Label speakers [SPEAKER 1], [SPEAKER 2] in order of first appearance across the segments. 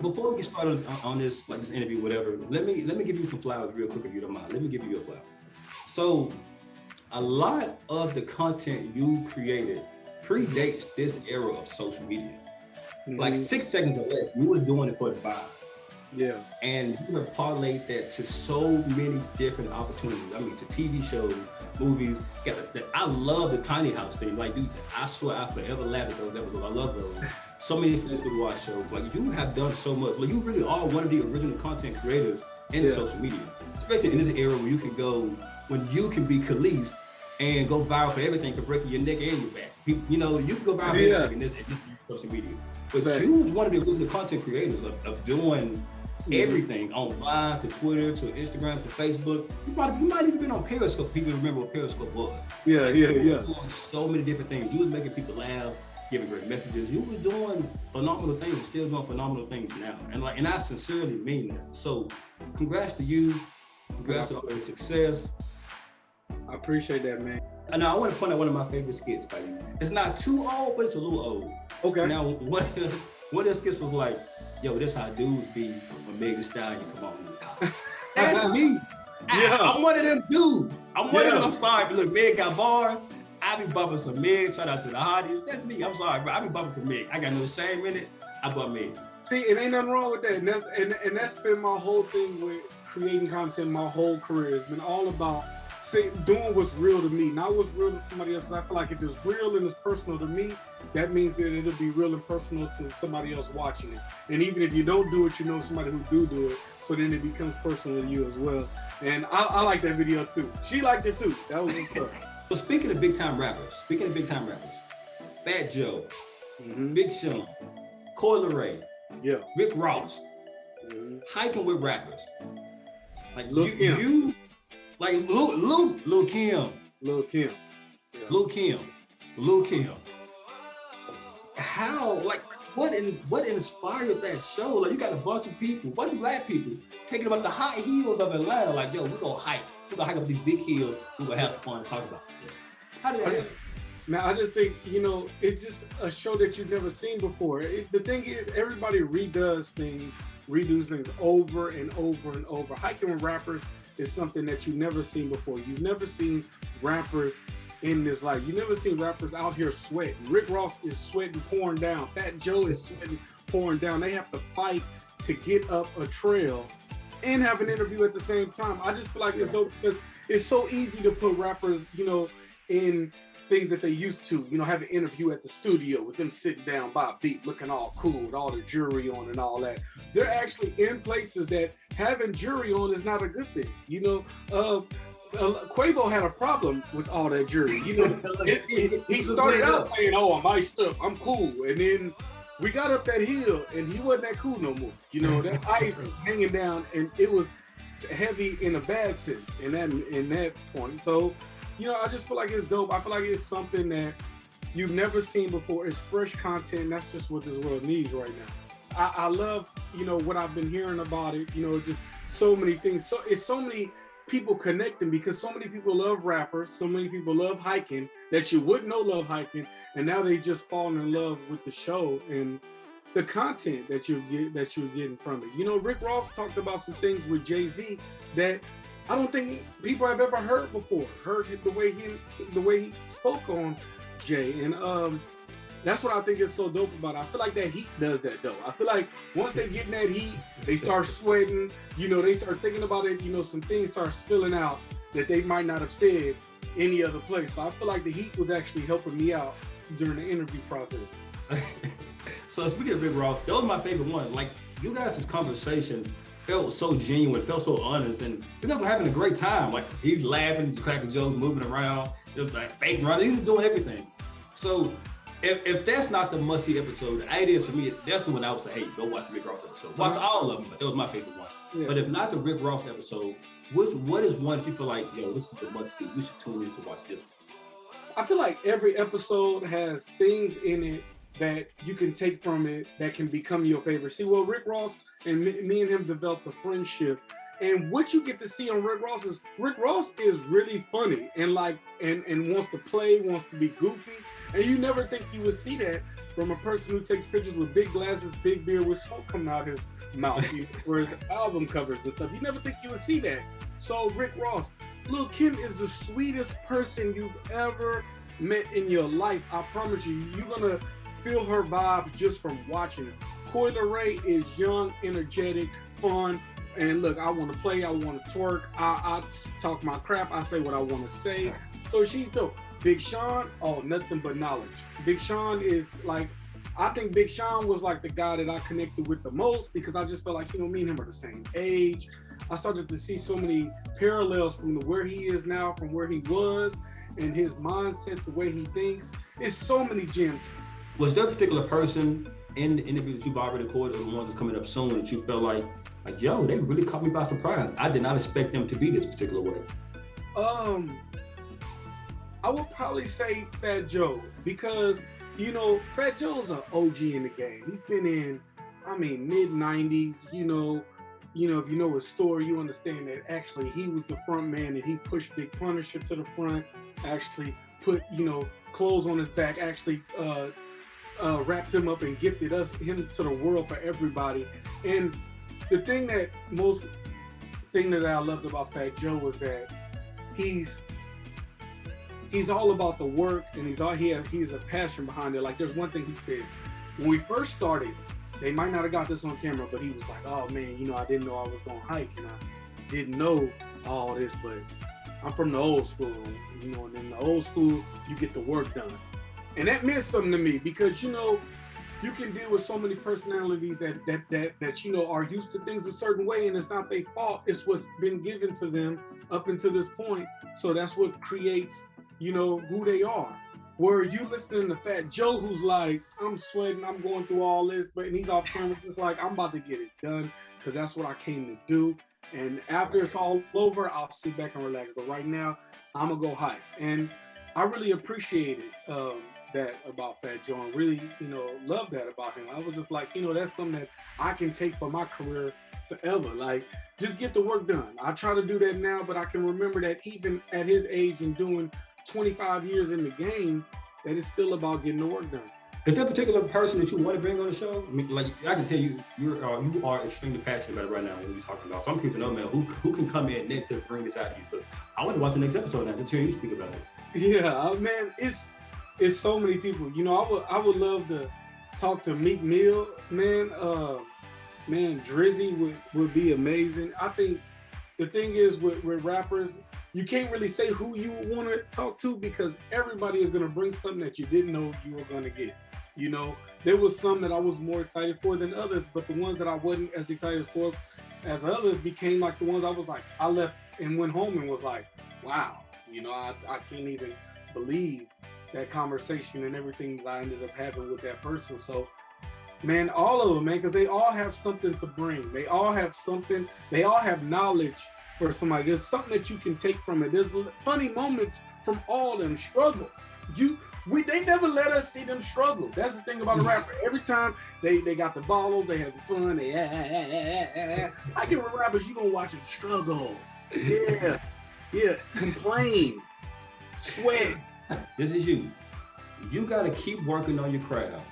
[SPEAKER 1] before we get started on this, like this interview, whatever, let me give you some flowers real quick if you don't mind. Let me give you your flowers. So a lot of the content you created predates this era of social media. Like 6 seconds or less, you were doing it for the vibe.
[SPEAKER 2] Yeah.
[SPEAKER 1] And you have parlayed that to so many different opportunities. I mean, to TV shows, movies. I love the tiny house thing. Like, dude, I swear I forever laugh at those episodes. I love those. So many friends would watch shows. Like, you have done so much. Like, you really are one of the original content creators in social media. Especially in this era where you can go, when you can be Khalees and go viral for everything, for breaking your neck and your back. You know, you can go viral for everything in this social media. But you was one of the original content creators of doing everything on Live, to Twitter, to Instagram, to Facebook. You might even been on Periscope. People remember what Periscope was.
[SPEAKER 2] Yeah.
[SPEAKER 1] Doing so many different things. You was making people laugh, giving great messages. You was doing phenomenal things, and still doing phenomenal things now. And I sincerely mean that. So, congrats to you. Congrats on your success.
[SPEAKER 2] I appreciate that, man.
[SPEAKER 1] And now I want to point out one of my favorite skits by you. It's not too old, but it's a little old.
[SPEAKER 2] Okay.
[SPEAKER 1] Now, one of the skits was like, yo, this how dudes be when Meg Thee Stallion come on in the car. That's me. I'm one of them dudes. I'm one of them. I'm sorry, but look, Meg got bars. I be bumping some Meg. Shout out to the hotties. That's me. I'm sorry, bro. I be bumping some Meg. I got no shame in it. I bump Meg.
[SPEAKER 2] See, it ain't nothing wrong with that. And that's been my whole thing with creating content my whole career. It's been all about doing what's real to me, not what's real to somebody else. I feel like if it's real and it's personal to me, that means that it'll be real and personal to somebody else watching it. And even if you don't do it, you know somebody who do it, so then it becomes personal to you as well. And I like that video too. She liked it too. That was what's up.
[SPEAKER 1] So speaking of big time rappers, Fat Joe, Big Sean, Coi Leray, Rick Ross, hiking with rappers. Like Lil Kim. Like Lil Kim. How, like, what inspired that show? Like, you got a bunch of black people taking about the high heels of Atlanta. Like, yo, we're gonna hike up these big hills. We're gonna have fun and talk about it. How did that happen?
[SPEAKER 2] Now, I just think, it's just a show that you've never seen before. The thing is, everybody redoes things over and over and over. Hiking with rappers is something that you've never seen before. You've never seen rappers in this life. You've never seen rappers out here sweating. Rick Ross is sweating, pouring down. Fat Joe is sweating, pouring down. They have to fight to get up a trail and have an interview at the same time. I just feel like it's dope because it's so easy to put rappers, in things that they used to, have an interview at the studio with them sitting down by a beat, looking all cool with all the jewelry on and all that. They're actually in places that having jewelry on is not a good thing. Quavo had a problem with all that jewelry. He started out saying, "Oh, I'm iced up, I'm cool," and then we got up that hill and he wasn't that cool no more. That ice was hanging down and it was heavy in a bad sense in that point. So, I just feel like it's dope. I feel like it's something that you've never seen before. It's fresh content. That's just what this world needs right now. I love, what I've been hearing about it. Just so many things. So it's so many people connecting because so many people love rappers, so many people love hiking that you wouldn't know love hiking, and now they just falling in love with the show and the content that you're getting from it. Rick Ross talked about some things with Jay-Z that I don't think people have ever heard before. Heard the way he spoke on Jay, and that's what I think is so dope about it. I feel like that heat does that though. I feel like once they get in that heat, they start sweating. They start thinking about it. Some things start spilling out that they might not have said any other place. So I feel like the heat was actually helping me out during the interview process.
[SPEAKER 1] So speaking of Rick Ross, that was my favorite one. Like, you guys' conversation felt so genuine, felt so honest, and you guys were having a great time. Like, he's laughing, he's cracking jokes, moving around, just like faking around. He's doing everything. So if that's not the must-see episode, the idea is for me, that's the one I would say, hey, go watch the Rick Ross episode. Watch all of them, but that was my favorite one. Yeah. But if not the Rick Ross episode, what is one that you feel like, yo, this is the must-see, we should tune in to watch this one?
[SPEAKER 2] I feel like every episode has things in it that you can take from it that can become your favorite. See, well, Rick Ross and me and him developed a friendship. And what you get to see on Rick Ross is really funny and and wants to play, wants to be goofy. And you never think you would see that from a person who takes pictures with big glasses, big beard with smoke coming out his mouth, for his album covers and stuff. You never think you would see that. So Rick Ross, Lil' Kim is the sweetest person you've ever met in your life. I promise you, you're gonna feel her vibes just from watching it. Coi Leray is young, energetic, fun, and look, I want to play, I want to twerk, I talk my crap, I say what I want to say. So she's dope. Big Sean, oh, nothing but knowledge. Big Sean is like, I think Big Sean was like the guy that I connected with the most because I just felt like, me and him are the same age. I started to see so many parallels from where he is now, from where he was, and his mindset, the way he thinks. It's so many gems.
[SPEAKER 1] Was there a particular person in the interview that you've already recorded, or the ones that's coming up soon, that you felt like, yo, they really caught me by surprise. I did not expect them to be this particular way.
[SPEAKER 2] I would probably say Fat Joe because, Fat Joe's an OG in the game. He's been in, mid-90s, if you know his story, you understand that actually he was the front man and he pushed Big Punisher to the front, actually put, clothes on his back, actually wrapped him up and gifted him to the world for everybody. And the thing that I loved about Fat Joe was that he's all about the work, and he's a passion behind it. Like, there's one thing he said, when we first started, they might not have got this on camera, but he was like, oh man, I didn't know I was gonna hike, and I didn't know all this, but I'm from the old school, and in the old school, you get the work done. And that meant something to me because, you can deal with so many personalities that are used to things a certain way, and it's not their fault. It's what's been given to them up until this point. So that's what creates, who they are. Where you listening to Fat Joe, who's like, I'm sweating, I'm going through all this, and he's off camera just like, I'm about to get it done because that's what I came to do. And after it's all over, I'll sit back and relax. But right now, I'm gonna go hike. And I really appreciated that about Fat Joe, and really, love that about him. I was just like, that's something that I can take for my career forever. Like, just get the work done. I try to do that now, but I can remember that even at his age and doing 25 years in the game, that it's still about getting the work done.
[SPEAKER 1] Is there a particular person that you want to bring on the show? I can tell you are extremely passionate about it right now when we're talking about. So I'm curious to know, man, who can come in next to bring this out to you? But I want to watch the next episode now to hear you speak about it.
[SPEAKER 2] Yeah, man, it's so many people. I would love to talk to Meek Mill, man. Drizzy would be amazing. I think the thing is with rappers, you can't really say who you would want to talk to because everybody is going to bring something that you didn't know you were going to get. There was some that I was more excited for than others, but the ones that I wasn't as excited for as others became like the ones I was like, I left and went home and was like, wow, I can't even believe that conversation and everything that I ended up having with that person. So, man, all of them, man, because they all have something to bring. They all have something. They all have knowledge for somebody. There's something that you can take from it. There's funny moments from all them struggle. They never let us see them struggle. That's the thing about a rapper. Every time they got the bottles, they have fun. I get with rappers, you gonna watch them struggle. Yeah, complain, sweat.
[SPEAKER 1] This is you. You gotta keep working on your craft.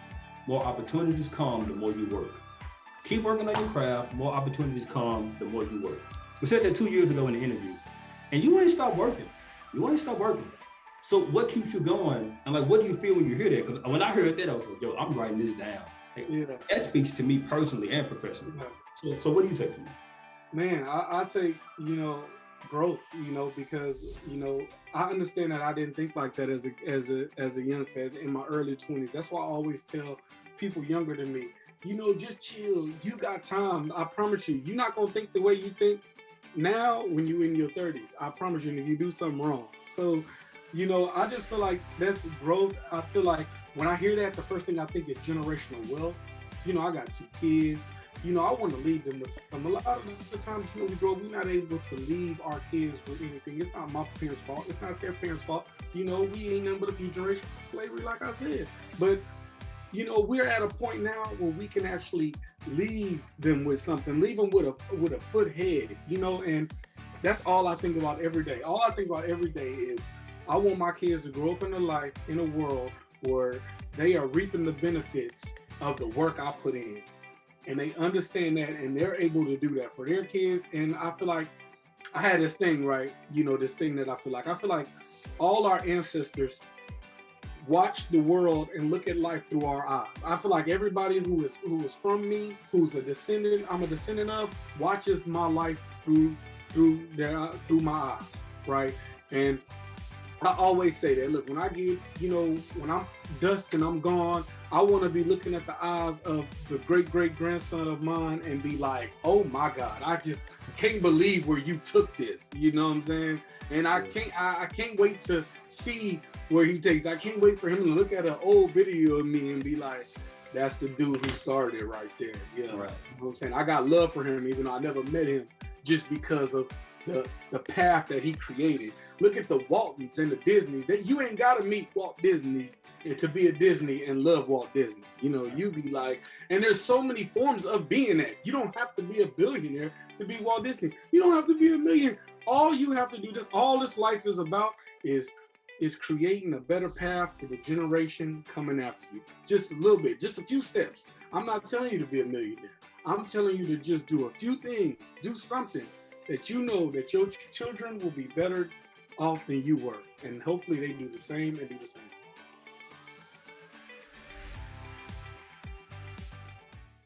[SPEAKER 1] More opportunities come the more you work. Keep working on your craft. More opportunities come the more you work. We said that 2 years ago in the interview, and you ain't stopped working. So what keeps you going? And what do you feel when you hear that? Because when I heard that, I was like, yo, I'm writing this down. That speaks to me personally and professionally. So what do you take from me?
[SPEAKER 2] Man, I take, growth, because, I understand that I didn't think like that as a youngster, in my early 20s. That's why I always tell people younger than me, just chill. You got time. I promise you, you're not going to think the way you think now when you're in your 30s. I promise you, if you do something wrong. So, I just feel like that's growth. I feel like when I hear that, the first thing I think is generational wealth. I got 2 kids. I want to leave them with something. A lot of the times, we grow up, we're not able to leave our kids with anything. It's not my parents' fault. It's not their parents' fault. We ain't nothing but a few generations of slavery, like I said. But, we're at a point now where we can actually leave them with something, leave them with a foot head, and that's all I think about every day. All I think about every day is I want my kids to grow up in a world where they are reaping the benefits of the work I put in. And they understand that, and they're able to do that for their kids. And I feel like I had this thing, right? This thing that I feel like all our ancestors watch the world and look at life through our eyes. I feel like everybody who is from me, who's a descendant, I'm a descendant of, watches my life through my eyes, right? And I always say that, look, when I get, when I'm dust and I'm gone, I want to be looking at the eyes of the great-great-grandson of mine and be like, oh my God, I just can't believe where you took this. You know what I'm saying? And I can't wait to see where he takes. I can't wait for him to look at an old video of me and be like, that's the dude who started it right there. Yeah. Right. You know what I'm saying? I got love for him, even though I never met him, just because of the path that he created. Look at the Waltons and the Disneys. That you ain't gotta meet Walt Disney and to be a Disney and love Walt Disney. You be like, and there's so many forms of being that. You don't have to be a billionaire to be Walt Disney. You don't have to be a millionaire. All you have to do, all this life is about is creating a better path for the generation coming after you. Just a little bit, just a few steps. I'm not telling you to be a millionaire. I'm telling you to just do a few things, do something that you know that your children will be better off than you were. And hopefully they do the same and do the same.